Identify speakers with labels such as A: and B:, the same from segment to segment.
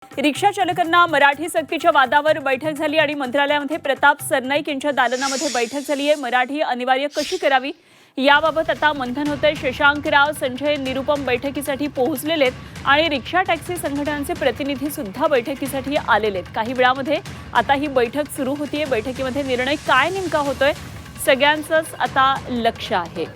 A: रिक्षा चालकांना मराठी सक्तीच्या वादावर बैठक झाली आणि मंत्रालयामध्ये प्रताप सरनाईक यांच्या दालनामध्ये बैठक झाली आहे। मराठी अनिवार्य कशी करावी याबाबत आता मंथन होतंय। शशांक राव, संजय निरुपम बैठकीसाठी पोहोचलेले आहेत आणि रिक्षा टॅक्सी संघटनांचे प्रतिनिधी सुद्धा बैठकीसाठी आलेले आहेत। काही वेळामध्ये आता ही बैठक सुरू होतीये। बैठकीमध्ये निर्णय काय नेमका होतोय सगळ्यांचंच आता लक्ष आहे।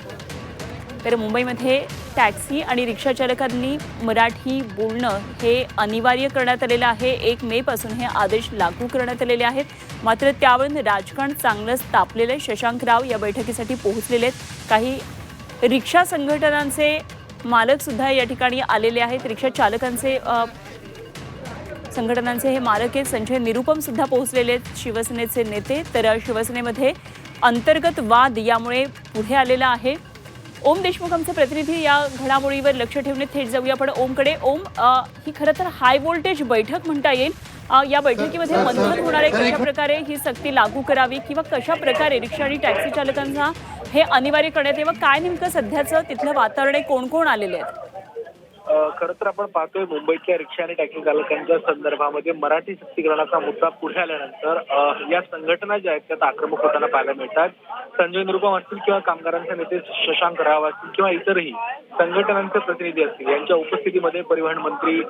A: तर मुंबईमध्ये टॅक्सी आणि रिक्षा चालकांनी मराठी बोलणं हे अनिवार्य करण्यात आलेलं आहे। 1 मे पासून हे आदेश लागू करण्यात आलेले आहेत। मात्र त्यावरून राजकारण चांगलंच तापलेलं आहे। शशांक राव या बैठकीसाठी पोहोचलेले आहेत। काही रिक्षा संघटनांचे मालक सुद्धा या ठिकाणी आलेले आहेत। रिक्षा चालकांचे संघटनांचे हे मालक आहेत। संजय निरुपम सुद्धा पोहोचलेले आहेत, शिवसेनेचे नेते। तर शिवसेनेमध्ये अंतर्गत वाद यामुळे पुढे आलेला आहे। ओम देशमुख आमचे प्रतिनिधी या घडामोडीवर लक्ष ठेवणे थेट जाऊया आपण ओमकडे। ओम, ही खरं तर हाय व्होल्टेज बैठक म्हणता येईल। या बैठकीमध्ये मंथन होणार आहे कशा प्रकारे ही सक्ती लागू करावी किंवा कशा प्रकारे रिक्षा आणि टॅक्सी चालकांना हे अनिवार्य करण्यात यावं, काय नेमकं सध्याचं तिथलं वातावरण आहे, कोण कोण आलेले आहेत?
B: खरं तर आपण पाहतोय मुंबईतल्या रिक्षा आणि टॅक्सी चालकांच्या संदर्भामध्ये मराठी सक्तीकरणाचा मुद्दा पुढे आल्यानंतर या संघटना ज्या आहेत त्यात आक्रमक होताना पाहायला मिळतात। संजय निरुपम असतील किंवा कामगारांचे नेते शशांक राव असतील किंवा इतरही संघटनांचे प्रतिनिधी असतील यांच्या उपस्थितीमध्ये परिवहन मंत्री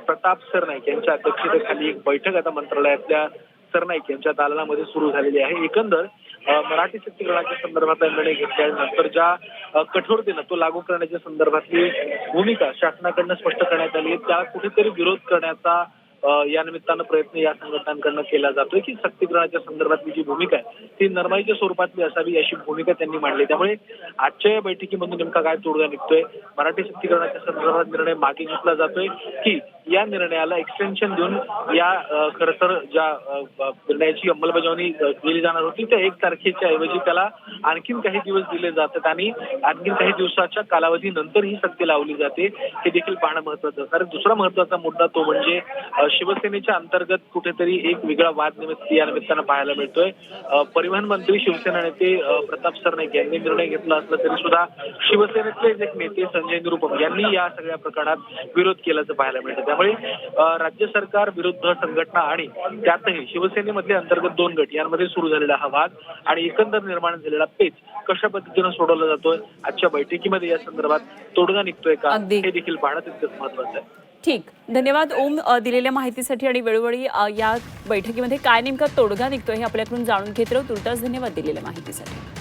B: प्रताप सरनाईक यांच्या अध्यक्षतेखाली एक बैठक आता मंत्रालयातल्या सरनाईक यांच्या दालनामध्ये सुरू झालेली आहे। एकंदर मराठी सक्तीकरणाच्या संदर्भातला निर्णय घेतल्यानंतर ज्या कठोरतेनं तो लागू करण्याच्या संदर्भातली भूमिका शासनाकडनं स्पष्ट करण्यात आली आहे, त्याला कुठेतरी विरोध करण्याचा या निमित्तानं प्रयत्न या संघटनांकडनं केला जातोय की सक्तीकरणाच्या संदर्भातली जी भूमिका आहे ती नरमाईच्या स्वरूपातली असावी अशी भूमिका त्यांनी मांडली। त्यामुळे आजच्या या बैठकीमधून नेमका काय तोडगा निघतोय, मराठी सक्तीकरणाच्या संदर्भात निर्णय मागे घेतला जातोय की या निर्णयाला एक्सटेन्शन देऊन या खरं तर ज्या निर्णयाची अंमलबजावणी केली जाणार होती त्या 1 तारखेच्या ऐवजी त्याला आणखीन काही दिवस दिले जातात आणि आणखीन काही दिवसाच्या कालावधीनंतर ही सक्ती लावली जाते हे देखील पाहणं महत्वाचं असणार। दुसरा महत्वाचा मुद्दा तो म्हणजे शिवसेनेच्या अंतर्गत कुठेतरी एक वेगळा वाद या निमित्तानं पाहायला मिळतोय। परिवहन मंत्री शिवसेना नेते प्रताप सरनाईक यांनी निर्णय घेतला असला तरी सुद्धा शिवसेनेतलेच एक नेते संजय निरुपम यांनी या सगळ्या प्रकरणात विरोध केल्याचं पाहायला मिळतं। त्यामुळे राज्य सरकार विरुद्ध संघटना आणि त्यातही शिवसेनेमधले अंतर्गत 2 गट यांमध्ये सुरू झालेला हा वाद आणि एकंदर निर्माण झालेला पेच कशा पद्धतीनं सोडवला जातोय, आजच्या बैठकीमध्ये या संदर्भात तोडगा निघतोय का हे देखील पाहणं तितकंच महत्वाचं आहे।
A: ठीक, धन्यवाद ओम दिलेल्या माहितीसाठी आणि वेळोवेळी या बैठकीमध्ये काय नेमका तोडगा निघतोय हे आपल्याकडून जाणून घेत राहू। तुर्तास धन्यवाद दिलेल्या माहितीसाठी।